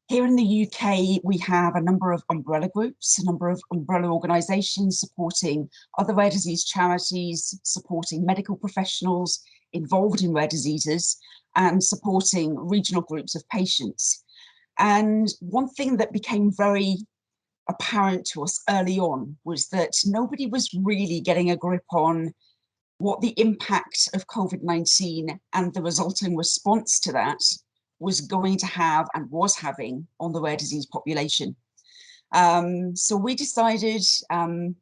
Here in the UK, we have a number of umbrella groups, a number of umbrella organisations supporting other rare disease charities, supporting medical professionals involved in rare diseases, and supporting regional groups of patients. And one thing that became very apparent to us early on was that nobody was really getting a grip on what the impact of COVID-19 and the resulting response to that was going to have and was having on the rare disease population. So we decided 3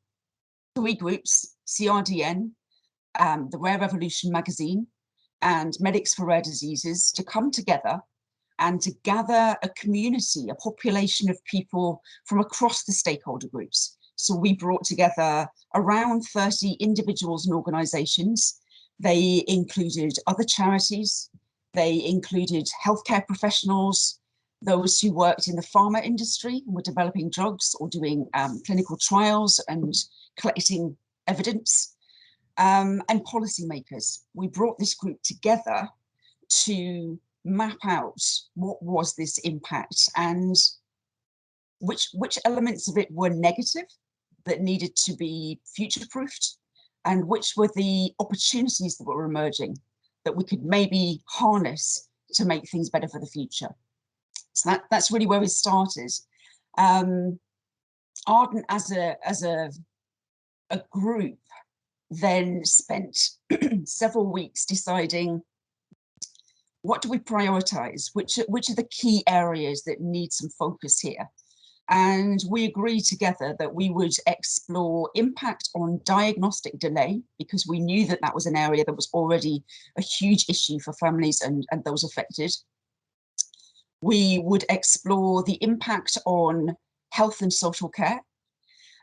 groups, CRDN, the Rare Revolution magazine, and Medics for Rare Diseases, to come together and to gather a community, a population of people from across the stakeholder groups. So we brought together around 30 individuals and organisations. They included other charities, they included healthcare professionals, those who worked in the pharma industry and were developing drugs or doing clinical trials and collecting evidence, and policymakers. We brought this group together to map out what was this impact and which elements of it were negative that needed to be future-proofed, and which were the opportunities that were emerging that we could maybe harness to make things better for the future. So that's really where we started. ARDEnt as a group then spent several weeks deciding, what do we prioritize? Which are the key areas that need some focus here? And we agreed together that we would explore impact on diagnostic delay, because we knew that that was an area that was already a huge issue for families and those affected. We would explore the impact on health and social care.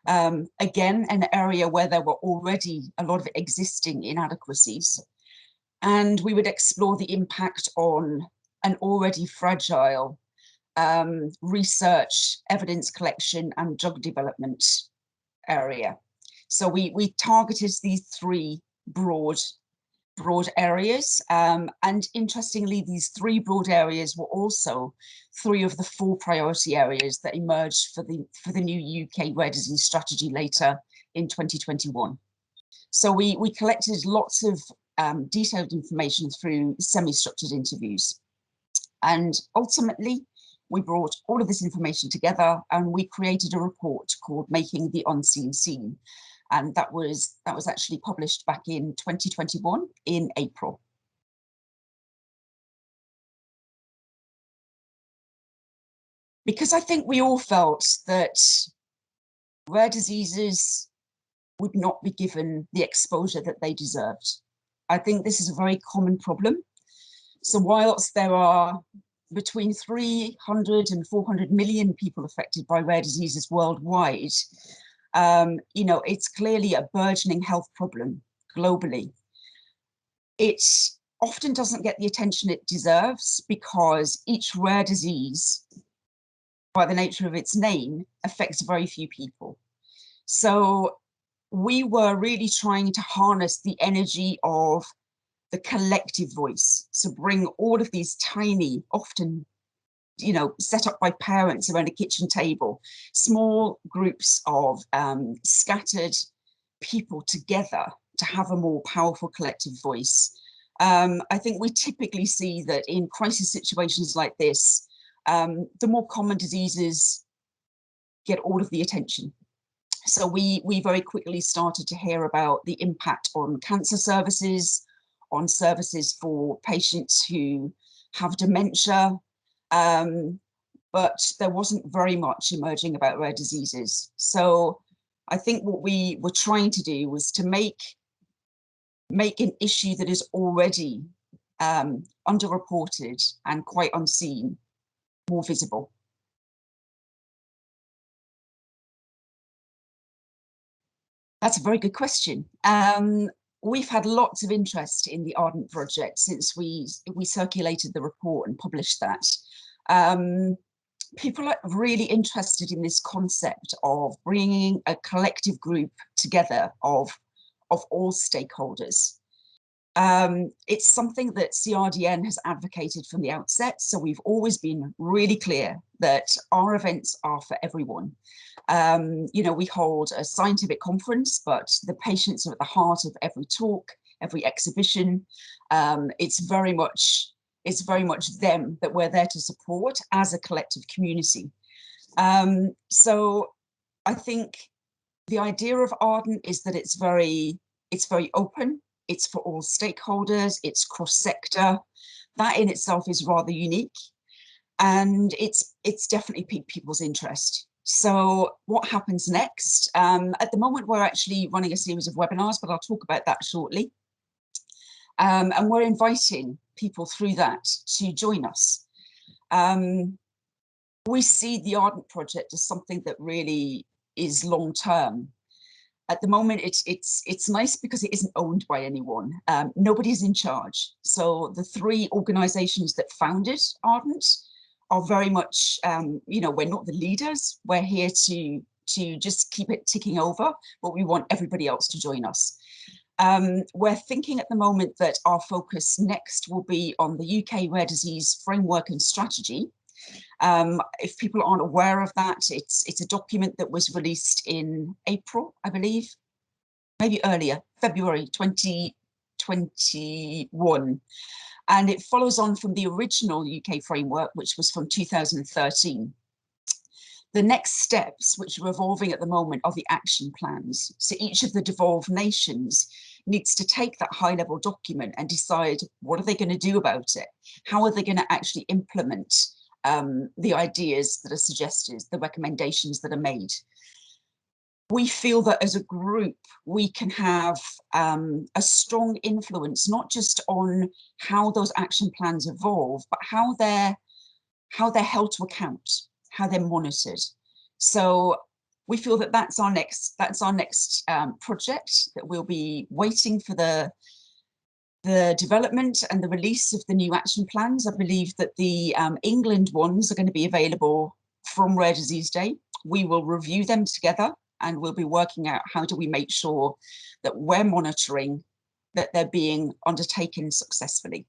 Again, an area where there were already a lot of existing inadequacies. And we would explore the impact on an already fragile research, evidence collection, and drug development area. So we targeted these 3 broad areas, and interestingly, these 3 broad areas were also 3 of the 4 priority areas that emerged for the new UK rare disease strategy later in 2021. So we collected lots of detailed information through semi-structured interviews, and ultimately we brought all of this information together and we created a report called Making the Unseen Seen. And that was actually published back in 2021 in April. Because I think we all felt that rare diseases would not be given the exposure that they deserved. I think this is a very common problem. So whilst there are between 300 and 400 million people affected by rare diseases worldwide, you know, it's clearly a burgeoning health problem globally. It often doesn't get the attention it deserves because each rare disease, by the nature of its name, affects very few people. So we were really trying to harness the energy of the collective voice. So bring all of these tiny, often, you know, set up by parents around a kitchen table, small groups of scattered people together to have a more powerful collective voice. I think we typically see that in crisis situations like this, the more common diseases get all of the attention. So we very quickly started to hear about the impact on cancer services, on services for patients who have dementia, but there wasn't very much emerging about rare diseases. So I think what we were trying to do was to make an issue that is already underreported and quite unseen more visible. That's a very good question. We've had lots of interest in the ARDEnt project since we circulated the report and published that. People are really interested in this concept of bringing a collective group together of all stakeholders. It's something that CRDN has advocated from the outset. So we've always been really clear that our events are for everyone. You know, we hold a scientific conference, but the patients are at the heart of every talk, every exhibition. It's very much them that we're there to support as a collective community. So I think the idea of ARDEnt is that it's very open. It's for all stakeholders. It's cross-sector. That in itself is rather unique, and it's definitely piqued people's interest. So what happens next? At the moment, we're actually running a series of webinars, but I'll talk about that shortly. And we're inviting people through that to join us. We see the ARDEnt project as something that really is long-term. At the moment, it's nice because it isn't owned by anyone. Nobody's in charge. So the three organisations that founded ARDEnt are very much, you know, we're not the leaders. We're here to just keep it ticking over, but we want everybody else to join us. We're thinking at the moment that our focus next will be on the UK Rare Disease Framework and Strategy. If people aren't aware of that, it's a document that was released in April, I believe, maybe earlier, February 2021. And it follows on from the original UK framework, which was from 2013. The next steps, which are evolving at the moment, are the action plans. So each of the devolved nations needs to take that high-level document and decide what are they going to do about it? How are they going to actually implement the ideas that are suggested, the recommendations that are made? We feel that as a group, we can have a strong influence, not just on how those action plans evolve, but how they're held to account, how they're monitored. So we feel that that's our next project, that we'll be waiting for the development and the release of the new action plans. I believe that the England ones are going to be available from Rare Disease Day. We will review them together, and we'll be working out how do we make sure that we're monitoring that they're being undertaken successfully.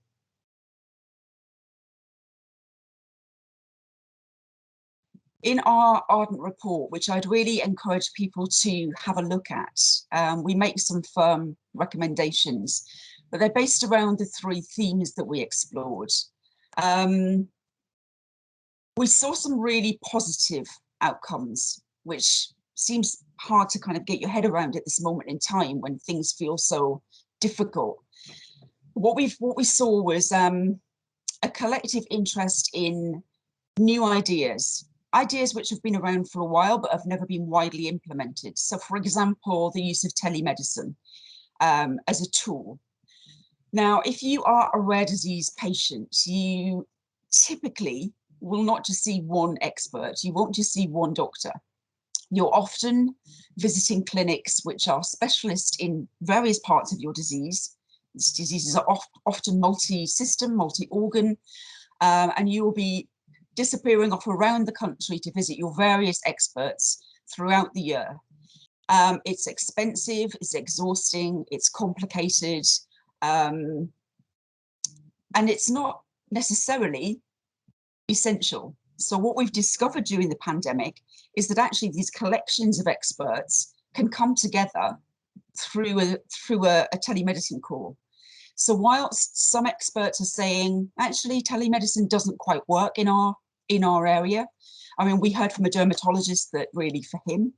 In our ARDEnt report, which I'd really encourage people to have a look at, we make some firm recommendations, but they're based around the three themes that we explored. We saw some really positive outcomes, which seems hard to kind of get your head around at this moment in time when things feel so difficult. What we saw was a collective interest in new ideas which have been around for a while but have never been widely implemented. So, for example, the use of telemedicine as a tool. Now, if you are a rare disease patient, you typically will not just see one expert. You won't just see one doctor. You're often visiting clinics which are specialists in various parts of your disease. These diseases are often multi-system, multi-organ, and you will be disappearing off around the country to visit your various experts throughout the year. It's expensive, it's exhausting, it's complicated, and it's not necessarily essential. So what we've discovered during the pandemic is that actually these collections of experts can come together through a telemedicine call. So whilst some experts are saying, actually, telemedicine doesn't quite work in our area. I mean, we heard from a dermatologist that really for him,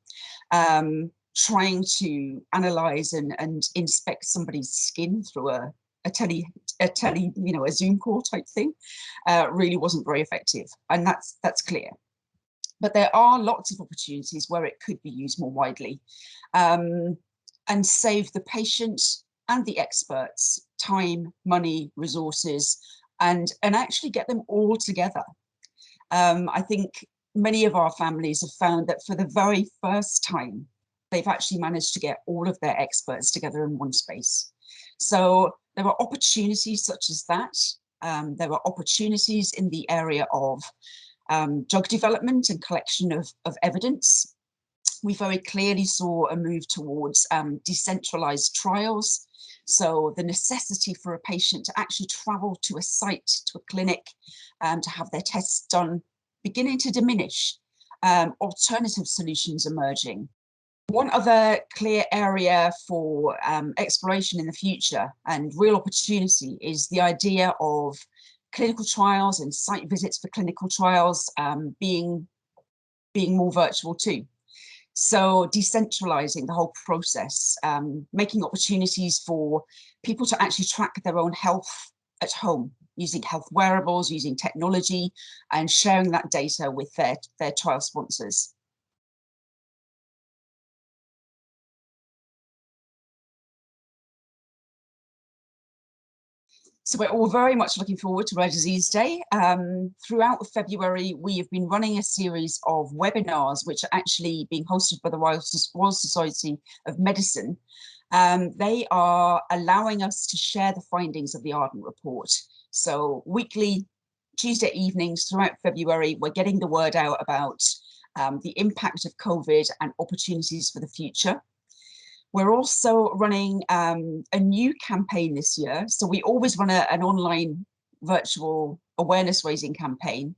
trying to analyze and inspect somebody's skin through a Zoom call type thing, really wasn't very effective. And that's clear. But there are lots of opportunities where it could be used more widely, and save the patient and the experts time, money, resources, and actually get them all together. I think many of our families have found that for the very first time, they've actually managed to get all of their experts together in one space. So there are opportunities such as that. There are opportunities in the area of drug development and collection of evidence. we very clearly saw a move towards decentralized trials. So the necessity for a patient to actually travel to a site, to a clinic, to have their tests done, beginning to diminish, alternative solutions emerging. One other clear area for exploration in the future and real opportunity is the idea of clinical trials and site visits for clinical trials being more virtual too. So decentralizing the whole process, making opportunities for people to actually track their own health at home, using health wearables, using technology, and sharing that data with their trial sponsors. So we're all very much looking forward to Rare Disease Day. Throughout February, we have been running a series of webinars, which are actually being hosted by the Royal Society of Medicine. They are allowing us to share the findings of the ARDEnt report. So weekly, Tuesday evenings throughout February, we're getting the word out about the impact of COVID and opportunities for the future. We're also running a new campaign this year. So we always run an online virtual awareness raising campaign.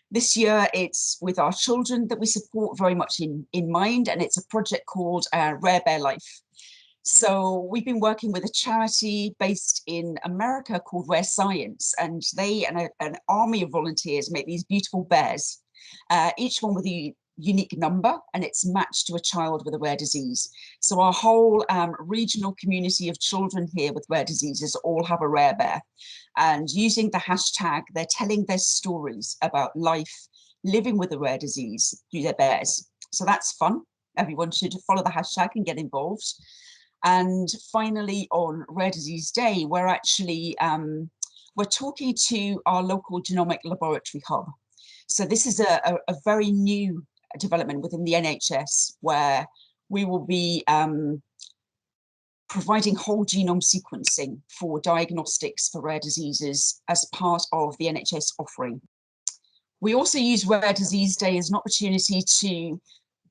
This year it's with our children that we support very much in mind, and it's a project called Rare Bear Life. So we've been working with a charity based in America called Rare Science, and they and an army of volunteers make these beautiful bears, each one with a unique number, and it's matched to a child with a rare disease. So our whole regional community of children here with rare diseases all have a rare bear, and using the hashtag, they're telling their stories about life living with a rare disease through their bears. So that's fun. Everyone should follow the hashtag and get involved. And finally, on Rare Disease Day, we're actually we're talking to our local genomic laboratory hub. So this is a very new development within the NHS, where we will be providing whole genome sequencing for diagnostics for rare diseases as part of the NHS offering. We also use Rare Disease Day as an opportunity to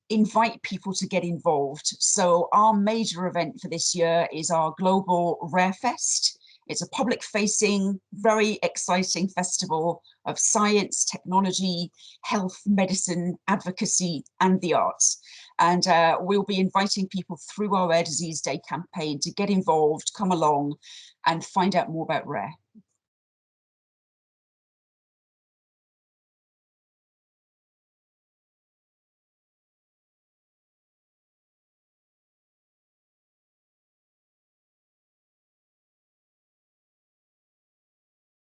invite people to get involved. So our major event for this year is our Global Rare Fest. It's a public-facing, very exciting festival of science, technology, health, medicine, advocacy, and the arts. And we'll be inviting people through our Rare Disease Day campaign to get involved, come along, and find out more about Rare.